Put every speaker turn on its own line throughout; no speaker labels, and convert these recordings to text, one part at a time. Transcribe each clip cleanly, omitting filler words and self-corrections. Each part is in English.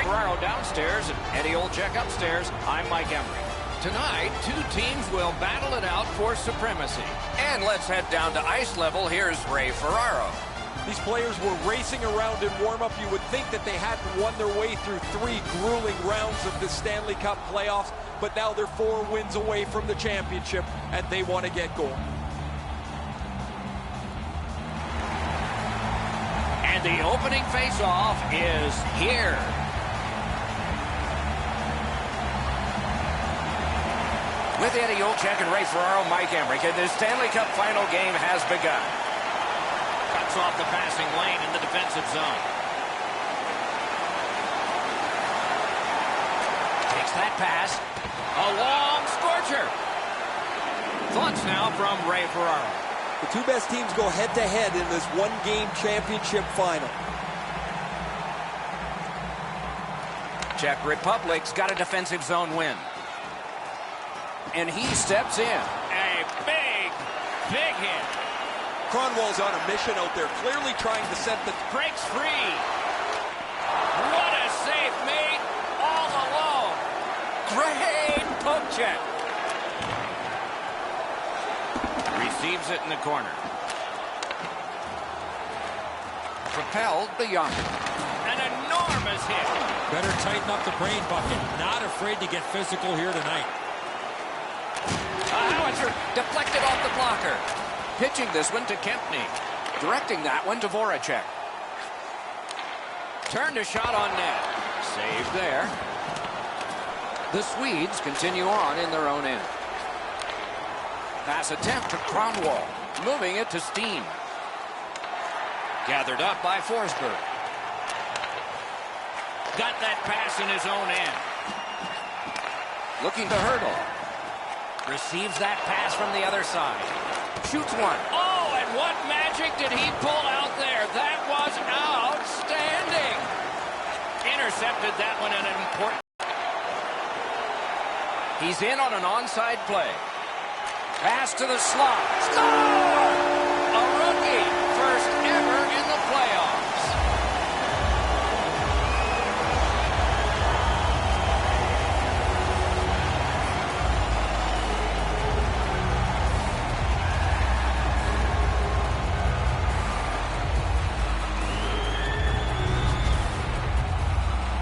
Ferraro downstairs and Eddie Olczyk upstairs. I'm Mike Emery. Tonight, two teams will battle it out for supremacy. And let's head down to ice level. Here's Ray Ferraro.
These players were racing around in warm-up. You would think that they hadn't won their way through 3 grueling rounds of the Stanley Cup playoffs, but now they're 4 wins away from the championship, and they want to get going.
And the opening face-off is here. With Eddie Olczyk and Ray Ferraro, Mike Emery, the Stanley Cup final game has begun. Cuts off the passing lane in the defensive zone. Takes that pass. A long scorcher. Thoughts now from Ray Ferraro.
The two best teams go head-to-head in this one-game championship final.
Czech Republic's got a defensive zone win. And he steps in. A big hit.
Cronwall's on a mission out there, clearly trying to set the...
Breaks free. What a save made all alone. Great poke check. Receives it in the corner. Propelled beyond it. An enormous hit.
Better tighten up the brain bucket. Not afraid to get physical here tonight.
Howitzer deflected off the blocker. Pitching this one to Kempny. Directing that one to Voracek. Turned a shot on net. Saved there. The Swedes continue on in their own end. Pass attempt to Cronwall. Moving it to Steen. Gathered up by Forsberg. Got that pass in his own end. Looking to Hurdle. Receives that pass from the other side. Shoots one. Oh, and what magic did he pull out there? That was outstanding. Intercepted that one in an important... He's in on an onside play. Pass to the slot. Score! A rookie. First ever in the playoffs.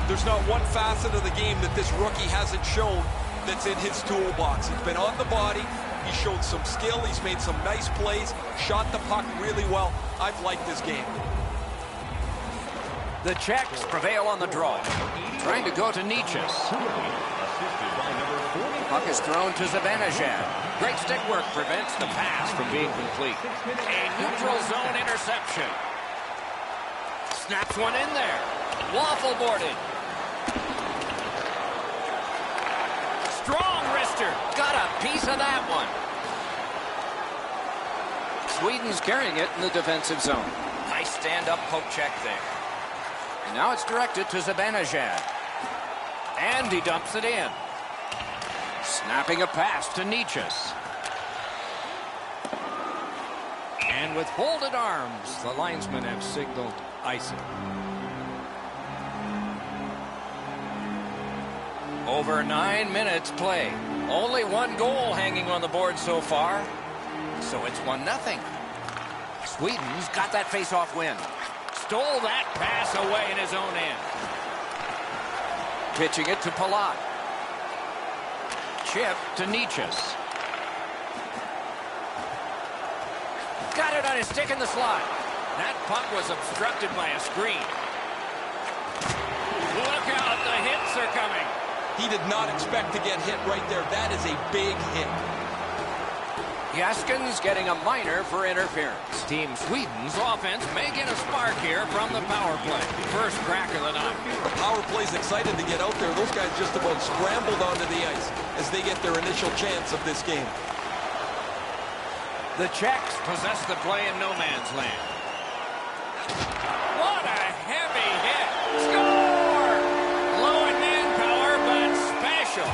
There's not one facet of the game that this rookie hasn't shown that's in his toolbox. He's been on the body. He showed some skill. He's made some nice plays. Shot the puck really well. I've liked this game.
The Czechs prevail on the draw. Trying to go to Niches. Puck is thrown to Zibanejad. Great stick work prevents the pass from being complete. A neutral zone interception. Snaps one in there. Waffle boarded. Strong wrister. Got a piece of that one. Sweden's carrying it in the defensive zone. Nice stand-up poke check there. And now it's directed to Zibanejad. And he dumps it in. Snapping a pass to Niches. And with folded arms, the linesmen have signaled icing. Over 9 minutes play. Only 1 goal hanging on the board so far. So it's 1-0. Sweden's got that face-off win. Stole that pass away in his own end. Pitching it to Palat. Chip to Niches. Got it on his stick in the slot. That puck was obstructed by a screen. Look out, the hits are coming.
He did not expect to get hit right there. That is a big hit.
Jaskin's getting a minor for interference. Team Sweden's offense may get a spark here from the power play. First crack of the night.
The power play's excited to get out there. Those guys just about scrambled onto the ice as they get their initial chance of this game.
The Czechs possess the play in no man's land. What a heavy hit. Score! Low in manpower, but special.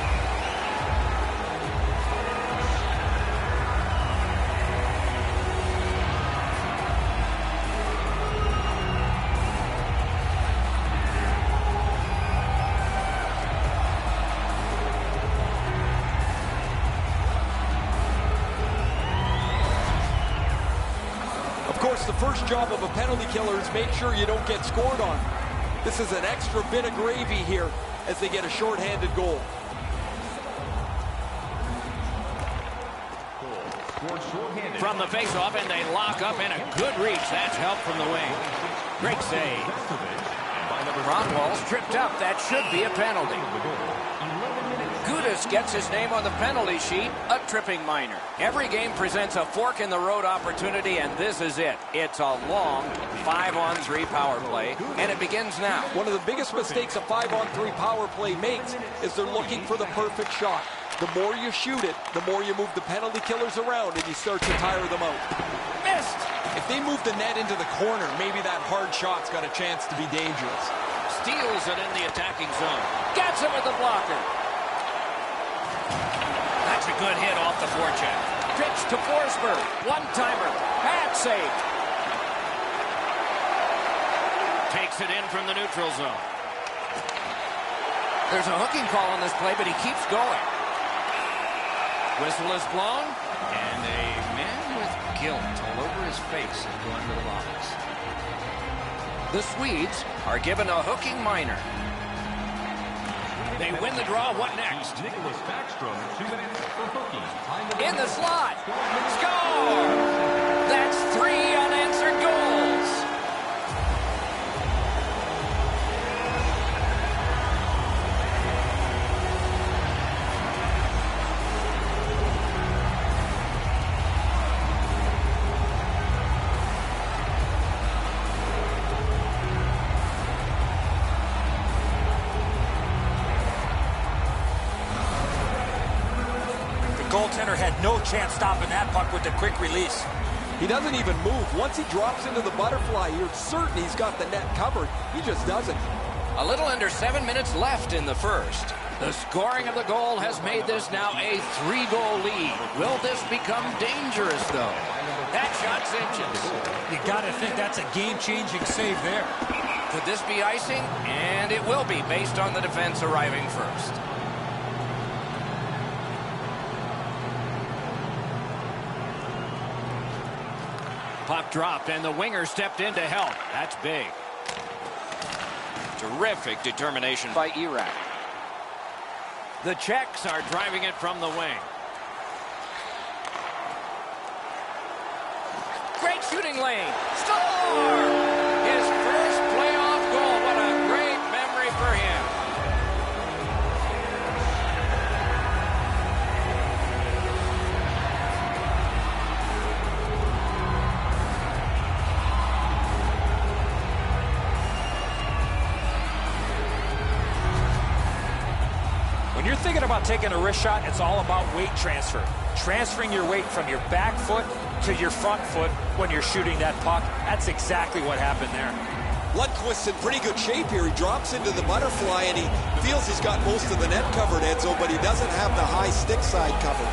course, the first job of a penalty killer is make sure you don't get scored on. This is an extra bit of gravy here as they get a shorthanded goal.
From the faceoff, and they lock up, and a good reach. That's help from the wing. Great save. Ronwall's tripped up. That should be a penalty. Gudis gets his name on the penalty sheet, a tripping minor. Every game presents a fork-in-the-road opportunity, and this is it. It's a long 5-on-3 power play, and it begins now.
One of the biggest mistakes a 5-on-3 power play makes is they're looking for the perfect shot. The more you shoot it, the more you move the penalty killers around, and you start to tire them out.
Missed!
If they move the net into the corner, maybe that hard shot's got a chance to be dangerous.
Steals it in the attacking zone. Gets it with the blocker. That's a good hit off the forecheck. Pitch to Forsberg. One-timer. Pad save. Takes it in from the neutral zone. There's a hooking call on this play, but he keeps going. Whistle is blown, and a man with guilt all over his face is going to the box. The Swedes are given a hooking minor. They win the draw. What next?
Nicholas Backstrom, 2 minutes for hooking.
In the slot. Score! That's 3 unanswered goals.
Goaltender had no chance stopping that puck with the quick release.
He doesn't even move. Once he drops into the butterfly, you're certain he's got the net covered. He just doesn't.
A little under 7 minutes left in the first. The scoring of the goal has made this now a 3-goal lead. Will this become dangerous, though? That shot's inches.
You got to think that's a game-changing save there.
Could this be icing? And it will be, based on the defense arriving first. Puck dropped, and the winger stepped in to help. That's big. Terrific determination by Iraq. The Czechs are driving it from the wing. Great shooting lane. Score! His first playoff goal. What a great memory for him.
When you're thinking about taking a wrist shot, it's all about weight transfer. Transferring your weight from your back foot to your front foot when you're shooting that puck. That's exactly what happened there.
Lundqvist's in pretty good shape here. He drops into the butterfly, and he feels he's got most of the net covered, Edzo, but he doesn't have the high stick side covered.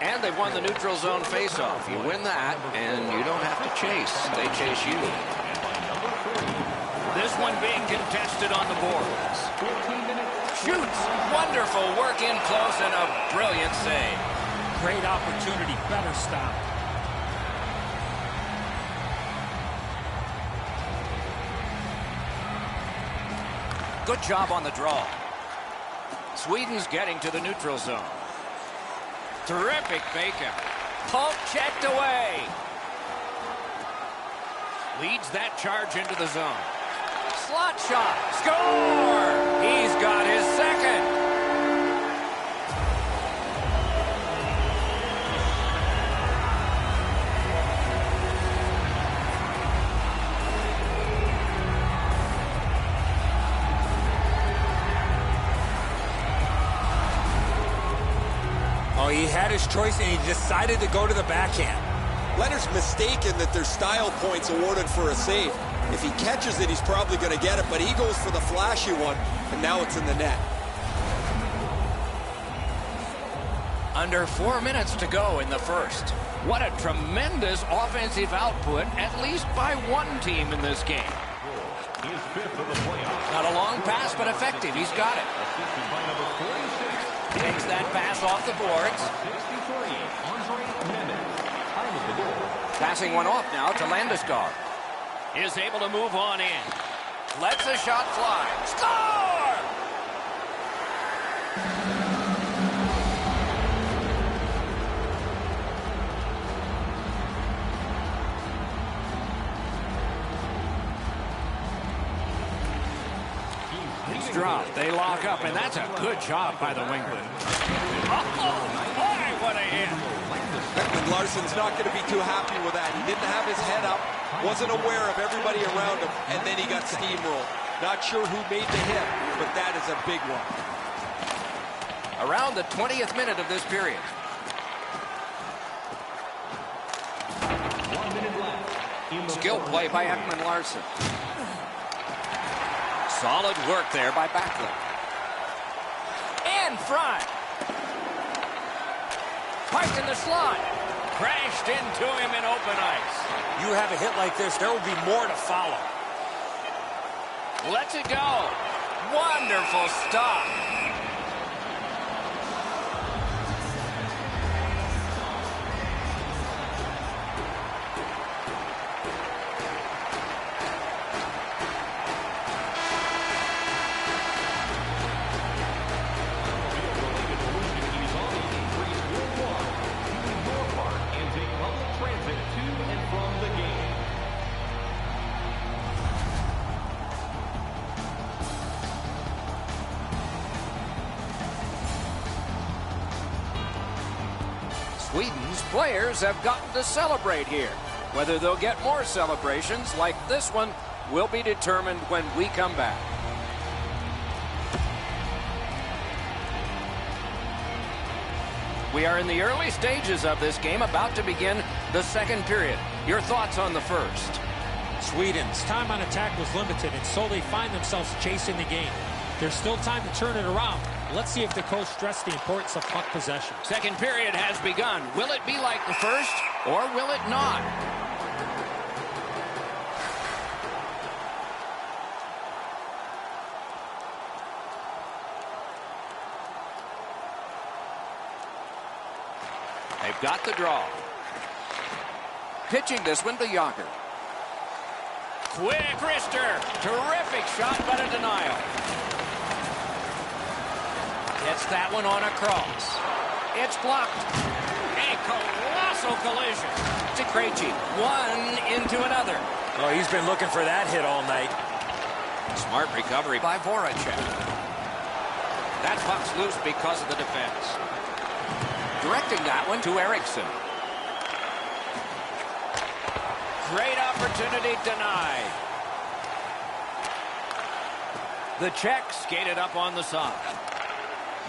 And they've won the neutral zone faceoff. You win that, and you don't have to chase. They chase you. This one being contested on the boards. Shoots. Wonderful work in close and a brilliant save.
Great opportunity. Better stop.
Good job on the draw. Sweden's getting to the neutral zone. Terrific bacon. Poke checked away. Leads that charge into the zone. Slot shot. Score! He's got his second.
Oh, he had his choice, and he decided to go to the backhand.
Leonard's mistaken that there's style points awarded for a save. If he catches it, he's probably going to get it, but he goes for the flashy one, and now it's in the net.
Under 4 minutes to go in the first. What a tremendous offensive output, at least by one team in this game.
He is fifth of the playoffs.
Not a long pass, but effective. He's got it.
Assisted by number 46.
Takes that pass off the boards.
63, Andre Mehmet. Time of the goal.
Passing one off now to Landeskog. Is able to move on in. Lets a shot fly. Score! It's dropped. They lock up, and that's a good job by the wingman. Oh, boy, what a hit.
Ekman Larsson's not going to be too happy with that. He didn't have his head up, wasn't aware of everybody around him, and then he got steamrolled. Not sure who made the hit, but that is a big one.
Around the 20th minute of this period.
1 minute left. In the
Skill play by Ekman Larsson. Solid work there by Backlund. And Fry. Piped in the slot. Crashed into him in open ice.
You have a hit like this, there will be more to follow.
Lets it go. Wonderful stop. Sweden's players have gotten to celebrate here. Whether they'll get more celebrations like this one will be determined when we come back. We are in the early stages of this game, about to begin the second period. Your thoughts on the first?
Sweden's time on attack was limited, and so they find themselves chasing the game. There's still time to turn it around. Let's see if the coach stressed the importance of puck possession.
Second period has begun. Will it be like the first, or will it not? They've got the draw. Pitching this one to Yager. Quick wrister. Terrific shot, but a denial. Gets that one on a cross. It's blocked. A colossal collision. To Krejci. One into another.
Oh, he's been looking for that hit all night.
Smart recovery by Voracek. That puck's loose because of the defense. Directing that one to Eriksson. Great opportunity denied. The Czech skated up on the side.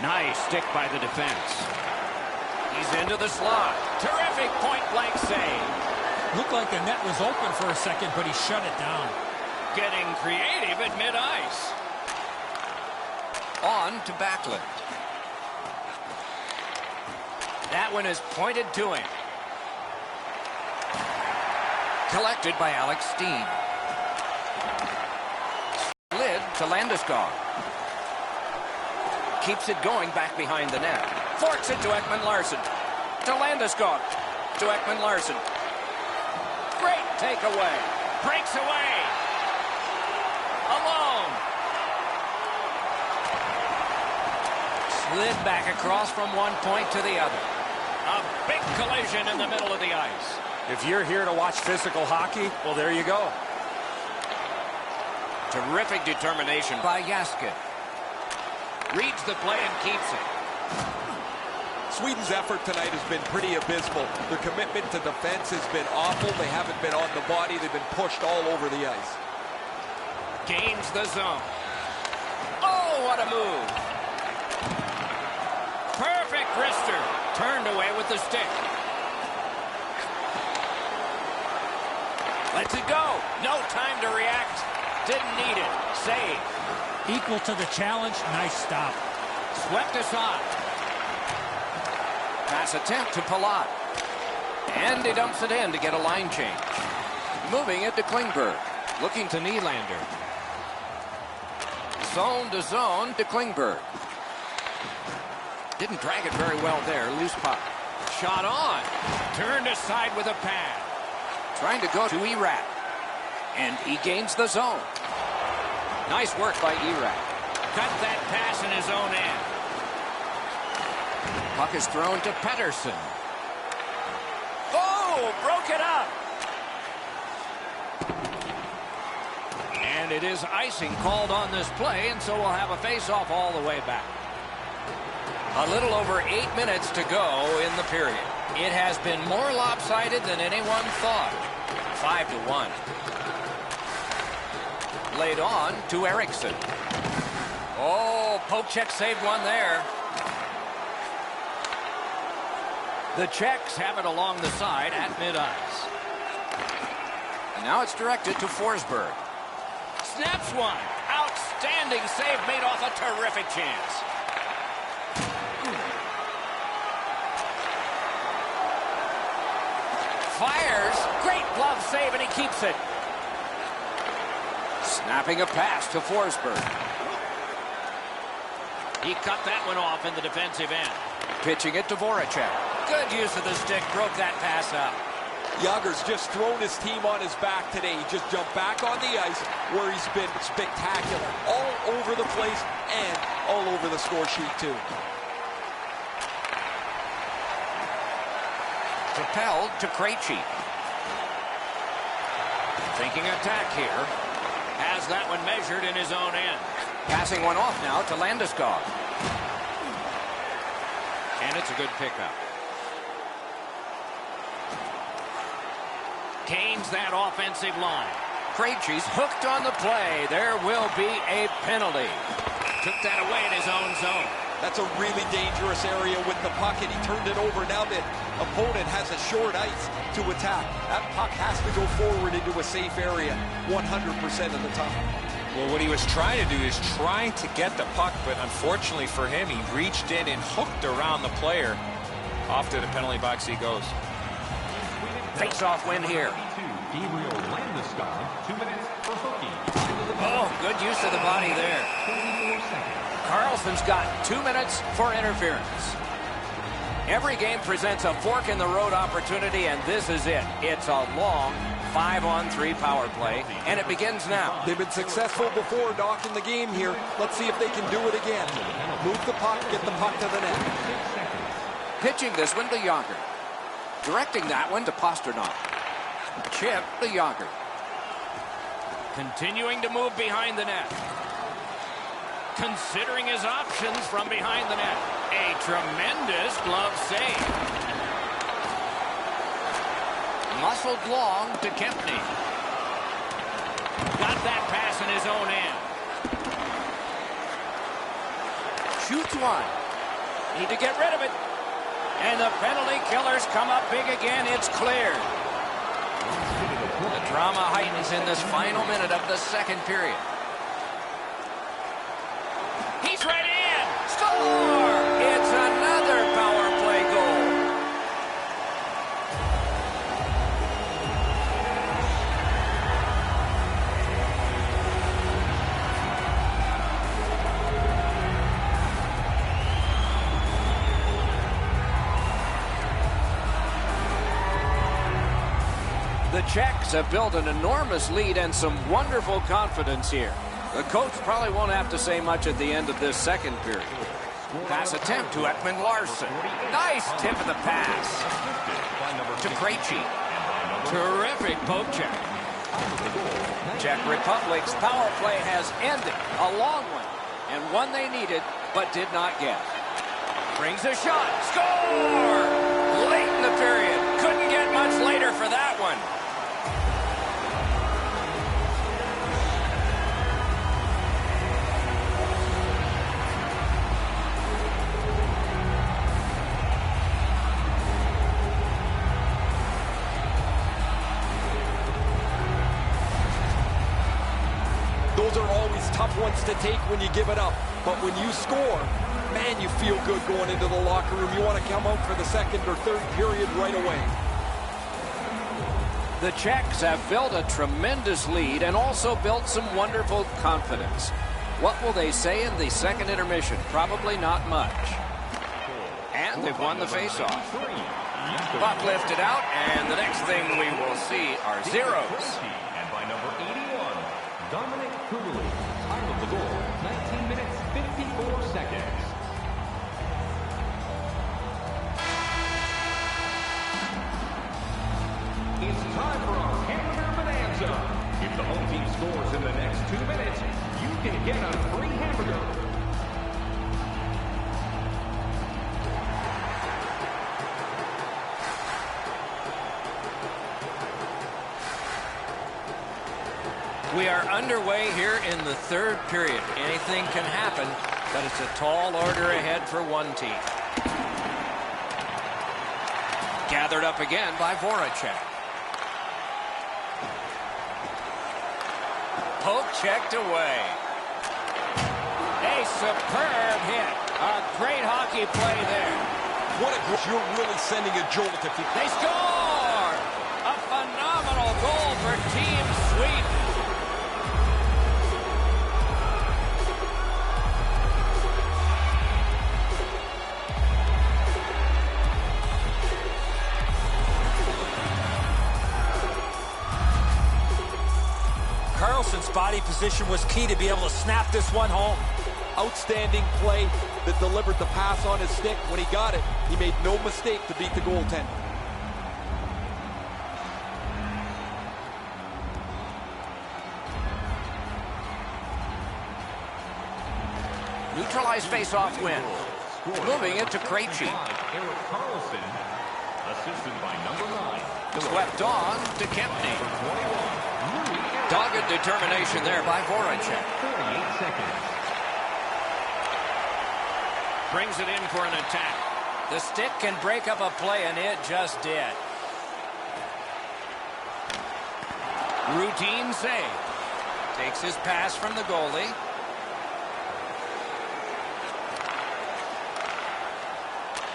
Nice stick by the defense. He's into the slot. Terrific point-blank save.
Looked like the net was open for a second, but he shut it down.
Getting creative at mid-ice. On to Backlund. That one is pointed to him. Collected by Alex Steen. Slid to Landeskog. Keeps it going back behind the net. Forks it to Ekman Larsson. To Landeskog. To Ekman Larsson. Great takeaway. Breaks away. Alone. Slid back across from one point to the other. A big collision in the middle of the ice.
If you're here to watch physical hockey, well, there you go.
Terrific determination by Jaskin. Reads the play and keeps it.
Sweden's effort tonight has been pretty abysmal. Their commitment to defense has been awful. They haven't been on the body. They've been pushed all over the ice.
Gains the zone. Oh, what a move. Perfect wrister. Turned away with the stick. Lets it go. No time to react. Didn't need it. Save.
Equal to the challenge. Nice stop.
Swept aside. Pass attempt to Palat. And he dumps it in to get a line change. Moving it to Klingberg. Looking to Nylander. Zone to zone to Klingberg. Didn't drag it very well there. Loose puck. Shot on. Turned aside with a pad. Trying to go to Erat. And he gains the zone. Nice work by Erat. Cut that pass in his own end. Puck is thrown to Pettersson. Oh, broke it up. And it is icing called on this play, and so we'll have a face-off all the way back. A little over 8 minutes to go in the period. It has been more lopsided than anyone thought. 5-1. Laid on to Eriksson. Oh, poke check saved one there. The Czechs have it along the side at mid-ice. And now it's directed to Forsberg. Snaps one. Outstanding save made off a terrific chance. Fires. Great glove save, and he keeps it. Snapping a pass to Forsberg. He cut that one off in the defensive end. Pitching it to Voracek. Good use of the stick. Broke that pass out.
Yager's just thrown his team on his back today. He just jumped back on the ice where he's been spectacular. All over the place and all over the score sheet too.
Propelled to Krejci. Thinking attack here. Has that one measured in his own end. Passing one off now to Landeskog. And it's a good pickup. Gains that offensive line. Krejci's hooked on the play. There will be a penalty. Took that away in his own zone.
That's a really dangerous area with the puck, and he turned it over. Now the opponent has a short ice to attack. That puck has to go forward into a safe area 100% of the time.
Well, what he was trying to do is trying to get the puck, but unfortunately for him, he reached in and hooked around the player. Off to the penalty box he goes.
Face-off win here. Oh, good use of the body there. Carlson's got 2 minutes for interference. Every game presents a fork-in-the-road opportunity, and this is it. It's a long 5-on-3 power play, and it begins now.
They've been successful before, Doc, in the game here. Let's see if they can do it again. Move the puck, get the puck to the net.
Pitching this one to Yager. Directing that one to Pasternak. Chip to Yager. Continuing to move behind the net. Considering his options from behind the net. A tremendous glove save. Muscled long to Kempny. Got that pass in his own end. Shoots one. Need to get rid of it. And the penalty killers come up big again. It's cleared. The drama heightens in this final minute of the second period. He's right in. Score! It's another power play goal. The Czechs have built an enormous lead and some wonderful confidence here. The coach probably won't have to say much at the end of this second period. Pass attempt to Ekman Larsson. Nice tip of the pass. To Krejci. Terrific poke check. Czech Republic's power play has ended. A long one. And one they needed, but did not get. Brings a shot. Score! Late in the period. Couldn't get much later for that one.
Those are always tough ones to take when you give it up. But when you score, man, you feel good going into the locker room. You want to come out for the second or third period right away.
The Czechs have built a tremendous lead and also built some wonderful confidence. What will they say in the second intermission? Probably not much. And they've won the faceoff. Puck lifted out, and the next thing we will see are zeros.
And by number 81, Dominic Kugeley. Time of the goal, 19 minutes, 54 seconds. It's time for our hamburger bonanza. If the home team scores in the next 2 minutes, you can get a free hamburger.
We are underway here in the third period. Anything can happen, but it's a tall order ahead for one team. Gathered up again by Voracek. Poke checked away. A superb hit. A great hockey play there.
You're really sending a jolt if you...
They score! A phenomenal goal for Team Sweden.
Carlson's body position was key to be able to snap this one home.
Outstanding play that delivered the pass on his stick. When he got it, he made no mistake to beat the goaltender.
Neutralized face-off win. Moving it to Krejci.
Eric Carlson, assisted by number 9.
Swept on to Kempney. Dogged determination there by Voracek.
48 seconds.
Brings it in for an attack. The stick can break up a play, and it just did. Routine save. Takes his pass from the goalie.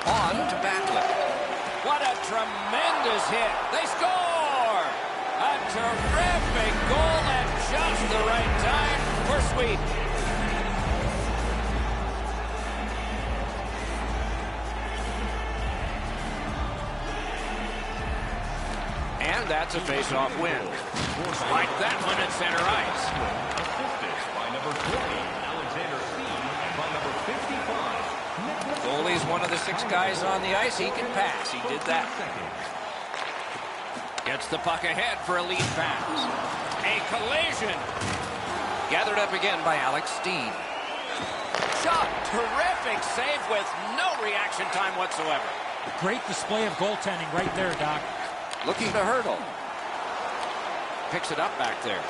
On to Batlett. What a tremendous hit. They score! A terrific goal at just the right time for Sweden. And that's a face-off win. Like that one at center ice.
Assisted by number 20, Alexander C, and by number 55,
Goalie's one of the 6 guys on the ice. He can pass. He did that. Gets the puck ahead for a lead pass. A collision. Gathered up again by Alex Steen. Shot. Terrific save with no reaction time whatsoever.
Great display of goaltending right there, Doc.
Looking to hurdle. Picks it up back there.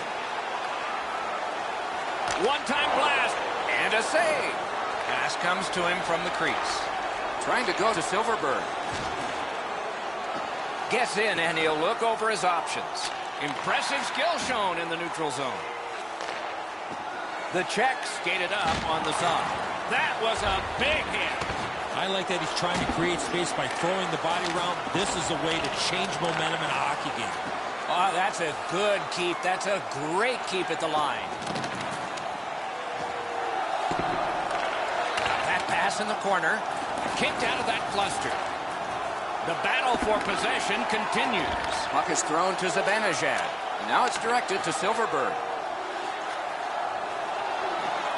One-time blast. And a save. Pass comes to him from the crease. Trying to go to Silverberg. Gets in, and he'll look over his options. Impressive skill shown in the neutral zone. The Czechs skated up on the side. That was a big hit.
I like that he's trying to create space by throwing the body around. This is a way to change momentum in a hockey game.
Oh, that's a good keep. That's a great keep at the line. Got that pass in the corner. Kicked out of that cluster. The battle for possession continues. Puck is thrown to Zibanejad. And now it's directed to Silverberg.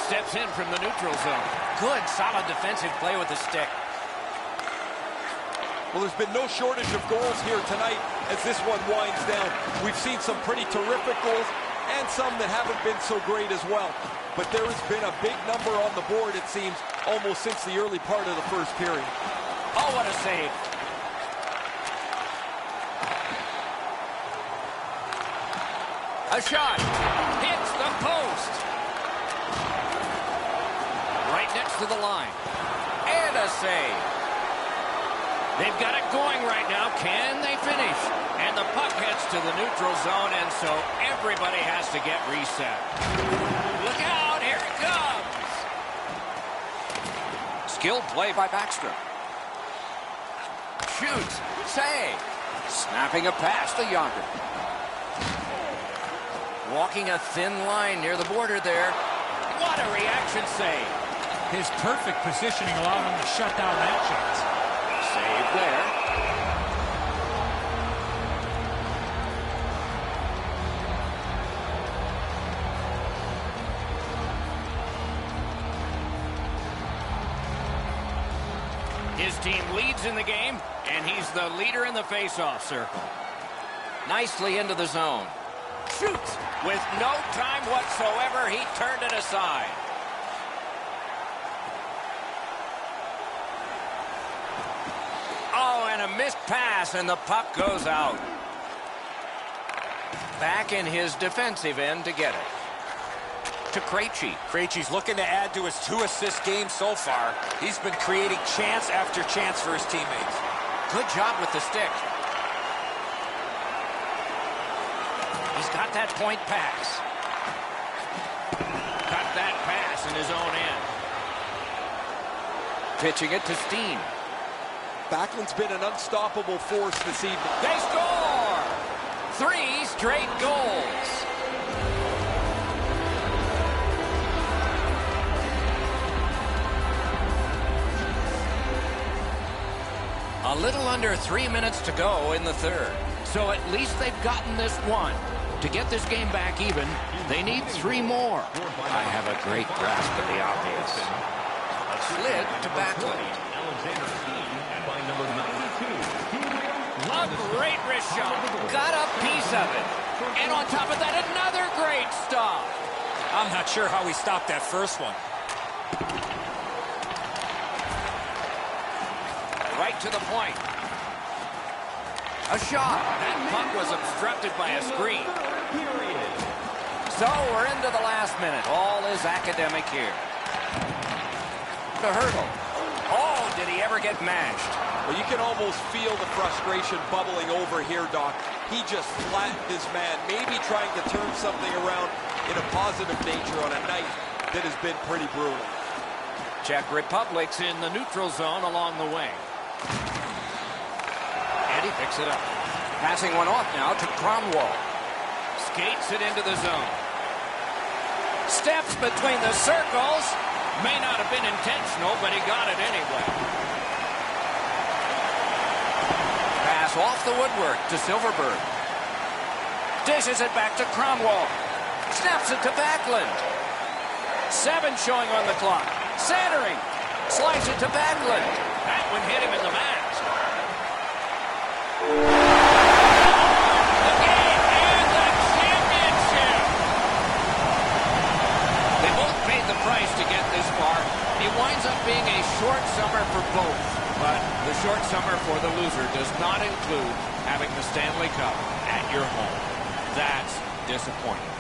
Steps in from the neutral zone. Good, solid defensive play with the stick.
Well, there's been no shortage of goals here tonight as this one winds down. We've seen some pretty terrific goals and some that haven't been so great as well. But there has been a big number on the board, it seems, almost since the early part of the first period.
Oh, what a save. A shot. Hits the post. Right next to the line. And a save. They've got it going right now. Can they finish? And the puck heads to the neutral zone, and so everybody has to get reset. Look out. Here it comes. Skilled play by Backstrom. Shoots. Save. Snapping a pass to Yonker. Walking a thin line near the border there. What a reaction save.
His perfect positioning allowed him to shut down that chance.
Save there. His team leads in the game, and he's the leader in the face-off circle. Nicely into the zone. Shoots! With no time whatsoever, he turned it aside. Oh, and a missed pass, and the puck goes out. Back in his defensive end to get it. To Krejci.
Krejci's looking to add to his 2-assist game so far. He's been creating chance after chance for his teammates.
Good job with the stick. He's got that point pass. Got that pass in his own end. Pitching it to Steen.
Backlund's been an unstoppable force this evening.
They score! 3 straight goals. A little under 3 minutes to go in the third. So at least they've gotten this one. To get this game back even, they need 3 more. I have a great grasp of the obvious. A slid to Backlund. A great wrist shot. Got a piece of it. And on top of that, another great stop.
I'm not sure how he stopped that first one.
Right to the point. A shot. That puck was obstructed by a screen. So we're into the last minute. All is academic here. The hurdle. Oh, did he ever get mashed?
Well, you can almost feel the frustration bubbling over here, Doc. He just flattened his man, maybe trying to turn something around in a positive nature on a night that has been pretty brutal.
Czech Republic's in the neutral zone along the wing. And he picks it up. Passing one off now to Cromwell. Skates it into the zone. Steps between the circles. May not have been intentional, but he got it anyway. Pass off the woodwork to Silverberg. Dishes it back to Cromwell. Snaps it to Backlund. 7 showing on the clock. Centering. Slides it to Backlund. That one hit him in the mask. The game and the championship. They both paid the price to get this far. It winds up being a short summer for both. But the short summer for the loser does not include having the Stanley Cup at your home. That's disappointing.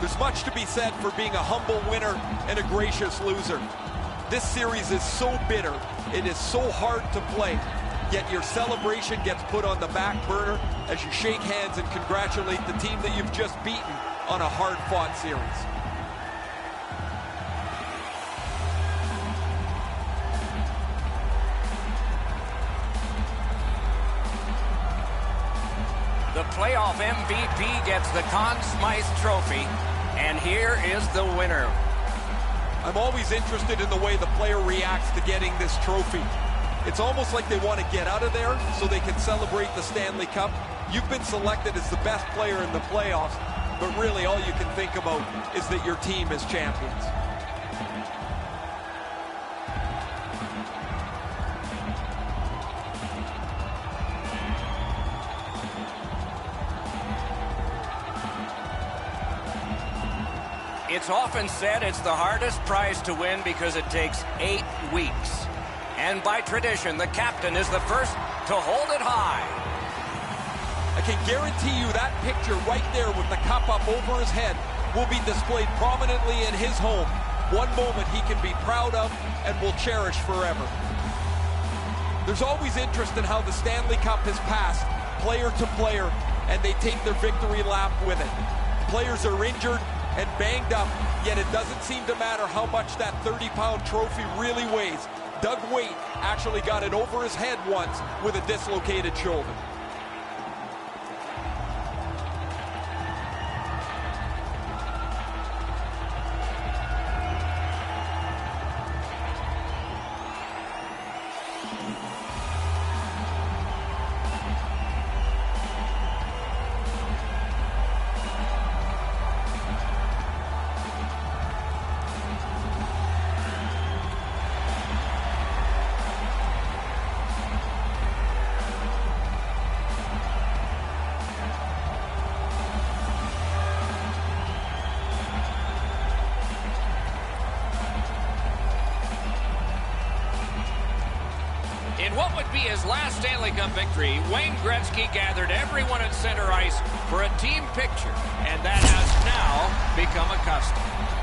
There's much to be said for being a humble winner and a gracious loser. This series is so bitter. It is so hard to play. Yet your celebration gets put on the back burner as you shake hands and congratulate the team that you've just beaten on a hard-fought series.
The playoff MVP gets the Conn Smythe Trophy, and here is the winner.
I'm always interested in the way the player reacts to getting this trophy. It's almost like they want to get out of there so they can celebrate the Stanley Cup. You've been selected as the best player in the playoffs, but really all you can think about is that your team is champions.
It's often said it's the hardest prize to win because it takes 8 weeks. And by tradition, the captain is the first to hold it high.
I can guarantee you that picture right there with the cup up over his head will be displayed prominently in his home. One moment he can be proud of and will cherish forever. There's always interest in how the Stanley Cup has passed player to player, and they take their victory lap with it. Players are injured and banged up, yet it doesn't seem to matter how much that 30-pound trophy really weighs. Doug Weight actually got it over his head once with a dislocated shoulder.
In what would be his last Stanley Cup victory, Wayne Gretzky gathered everyone at center ice for a team picture, and that has now become a custom.